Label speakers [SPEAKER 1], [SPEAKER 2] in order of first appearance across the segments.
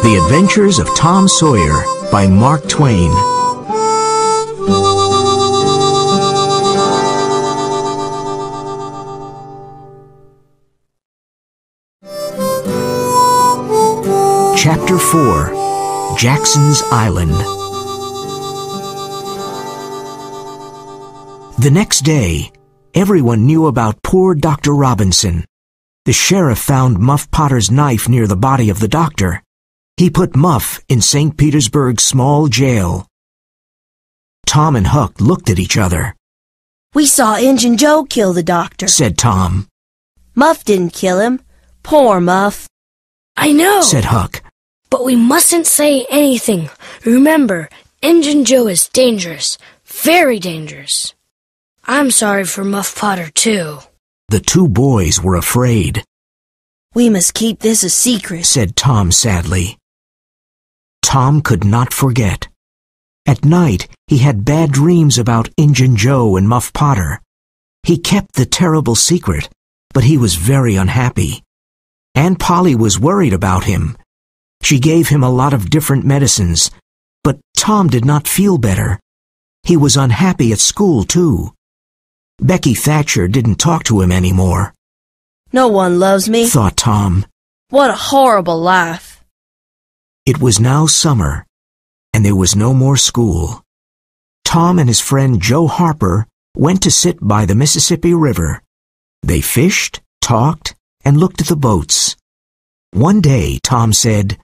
[SPEAKER 1] The Adventures of Tom Sawyer by Mark Twain. Chapter 4, Jackson's Island. The next day, everyone knew about poor Dr. Robinson. The sheriff found Muff Potter's knife near the body of the doctor. He put Muff in St. Petersburg's small jail. Tom and Huck looked at each other.
[SPEAKER 2] "We saw Injun Joe kill the doctor,"
[SPEAKER 1] said Tom.
[SPEAKER 2] "Muff didn't kill him. Poor Muff."
[SPEAKER 3] "I know,"
[SPEAKER 1] said Huck.
[SPEAKER 3] "But we mustn't say anything. Remember, Injun Joe is dangerous. Very dangerous. I'm sorry for Muff Potter, too."
[SPEAKER 1] The two boys were afraid.
[SPEAKER 2] "We must keep this a secret,"
[SPEAKER 1] said Tom sadly. Tom could not forget. At night, he had bad dreams about Injun Joe and Muff Potter. He kept the terrible secret, but he was very unhappy. Aunt Polly was worried about him. She gave him a lot of different medicines, but Tom did not feel better. He was unhappy at school, too. Becky Thatcher didn't talk to him anymore.
[SPEAKER 2] "No one loves me,"
[SPEAKER 1] thought Tom.
[SPEAKER 2] "What a horrible life."
[SPEAKER 1] It was now summer, and there was no more school. Tom and his friend Joe Harper went to sit by the Mississippi River. They fished, talked, and looked at the boats. One day, Tom said,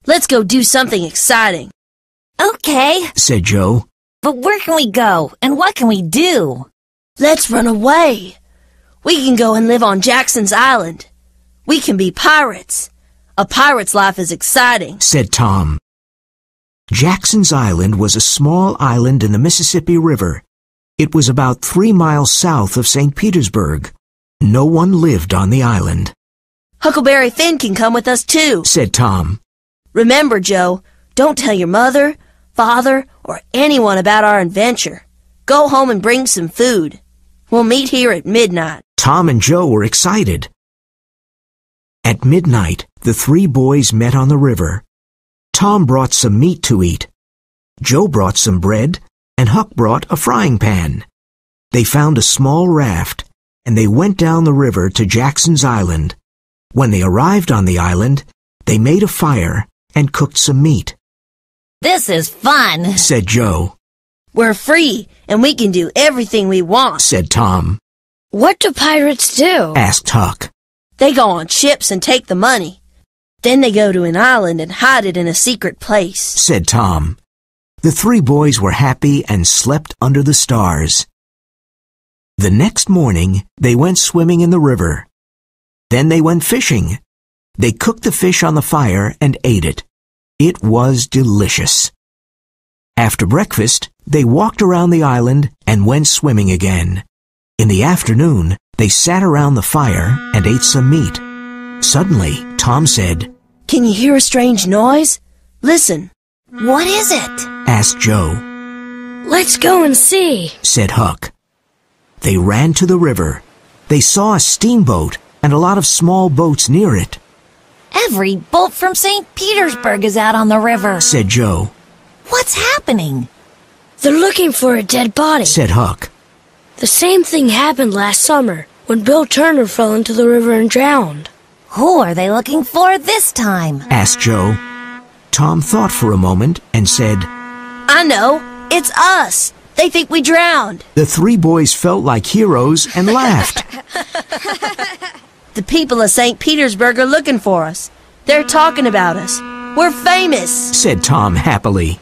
[SPEAKER 2] "Let's go do something exciting."
[SPEAKER 4] "Okay,"
[SPEAKER 1] said Joe.
[SPEAKER 4] "But where can we go, and what can we do?"
[SPEAKER 2] "Let's run away. We can go and live on Jackson's Island. We can be pirates. A pirate's life is exciting,"
[SPEAKER 1] said Tom. Jackson's Island was a small island in the Mississippi River. It was about 3 miles south of St. Petersburg. No one lived on the island.
[SPEAKER 2] "Huckleberry Finn can come with us too,"
[SPEAKER 1] said Tom.
[SPEAKER 2] "Remember, Joe, don't tell your mother, father, or anyone about our adventure. Go home and bring some food. We'll meet here at midnight."
[SPEAKER 1] Tom and Joe were excited. At midnight, the 3 boys met on the river. Tom brought some meat to eat. Joe brought some bread, and Huck brought a frying pan. They found a small raft, and they went down the river to Jackson's Island. When they arrived on the island, they made a fire and cooked some meat.
[SPEAKER 4] "This is fun,"
[SPEAKER 1] said Joe.
[SPEAKER 2] "We're free, and we can do everything we want,"
[SPEAKER 1] said Tom.
[SPEAKER 3] "What do pirates do?"
[SPEAKER 1] asked Huck.
[SPEAKER 2] "They go on ships and take the money. Then they go to an island and hide it in a secret place,"
[SPEAKER 1] said Tom. The 3 boys were happy and slept under the stars. The next morning, they went swimming in the river. Then they went fishing. They cooked the fish on the fire and ate it. It was delicious. After breakfast, they walked around the island and went swimming again. In the afternoon, they sat around the fire and ate some meat. Suddenly, Tom said,
[SPEAKER 2] "Can you hear a strange noise? Listen."
[SPEAKER 4] "What is it?"
[SPEAKER 1] asked Joe.
[SPEAKER 3] "Let's go and see,"
[SPEAKER 1] said Huck. They ran to the river. They saw a steamboat and a lot of small boats near it.
[SPEAKER 4] "Every boat from St. Petersburg is out on the river,"
[SPEAKER 1] said Joe.
[SPEAKER 4] "What's happening?"
[SPEAKER 3] "They're looking for a dead body,"
[SPEAKER 1] said Huck.
[SPEAKER 3] "The same thing happened last summer when Bill Turner fell into the river and drowned."
[SPEAKER 4] "Who are they looking for this time?"
[SPEAKER 1] asked Joe. Tom thought for a moment and said,
[SPEAKER 2] "I know. It's us. They think we drowned.
[SPEAKER 1] The three boys felt like heroes and laughed.
[SPEAKER 2] The people of St. Petersburg are looking for us. They're talking about us. We're famous,
[SPEAKER 1] said Tom happily.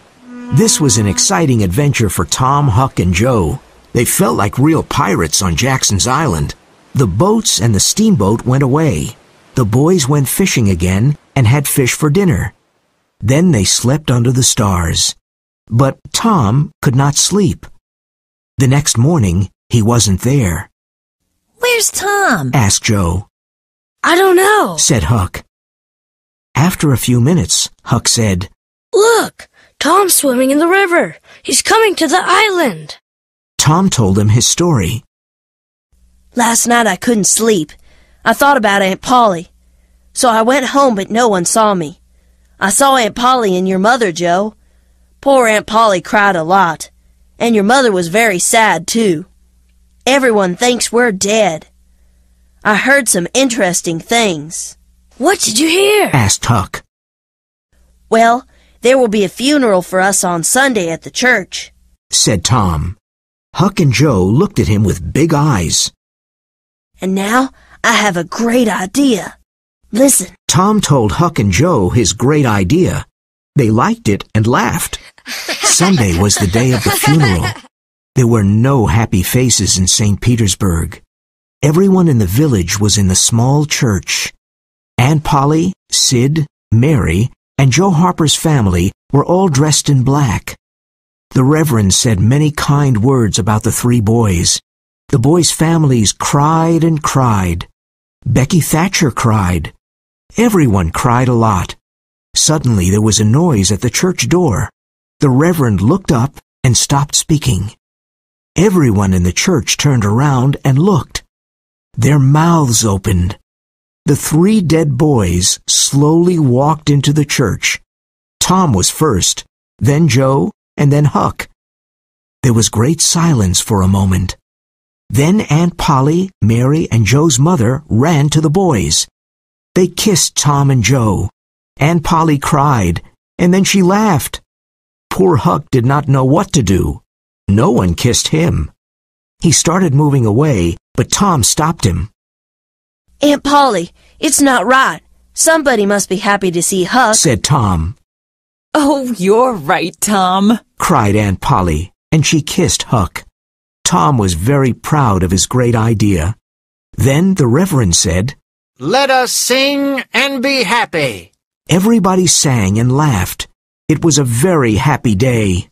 [SPEAKER 1] This was an exciting adventure for Tom, Huck, and Joe. They felt like real pirates on Jackson's Island. The boats and the steamboat went away. The boys went fishing again and had fish for dinner. Then they slept under the stars. But Tom could not sleep. The next morning, he wasn't there.
[SPEAKER 4] Where's Tom?
[SPEAKER 1] Asked Joe.
[SPEAKER 3] I don't know,
[SPEAKER 1] said Huck. After a few minutes, Huck said,
[SPEAKER 3] Look, Tom's swimming in the river. He's coming to the island.
[SPEAKER 1] Tom told him his story.
[SPEAKER 2] Last night I couldn't sleep. I thought about Aunt Polly. So I went home, but no one saw me. I saw Aunt Polly and your mother, Joe. Poor Aunt Polly cried a lot. And your mother was very sad, too. Everyone thinks we're dead. I heard some interesting things.
[SPEAKER 3] What did you hear?
[SPEAKER 1] Asked Huck.
[SPEAKER 2] Well, there will be a funeral for us on Sunday at the church,
[SPEAKER 1] said Tom. Huck and Joe looked at him with big eyes.
[SPEAKER 2] And now I have a great idea. Listen.
[SPEAKER 1] Tom told Huck and Joe his great idea. They liked it and laughed. Sunday was the day of the funeral. There were no happy faces in St. Petersburg. Everyone in the village was in the small church. Aunt Polly, Sid, Mary, and Joe Harper's family were all dressed in black. The Reverend said many kind words about the three boys. The boys' families cried and cried. Becky Thatcher cried. Everyone cried a lot. Suddenly there was a noise at the church door. The Reverend looked up and stopped speaking. Everyone in the church turned around and looked. Their mouths opened. The three dead boys slowly walked into the church. Tom was first, then Joe, and then Huck. There was great silence for a moment. Then Aunt Polly, Mary, and Joe's mother ran to the boys. They kissed Tom and Joe. Aunt Polly cried, and then she laughed. Poor Huck did not know what to do. No one kissed him. He started moving away, but Tom stopped him.
[SPEAKER 2] Aunt Polly, it's not right. Somebody must be happy to see Huck,
[SPEAKER 1] said Tom.
[SPEAKER 5] Oh, you're right, Tom,
[SPEAKER 1] cried Aunt Polly, and she kissed Huck. Tom was very proud of his great idea. Then the Reverend said,
[SPEAKER 6] Let us sing and be happy.
[SPEAKER 1] Everybody sang and laughed. It was a very happy day.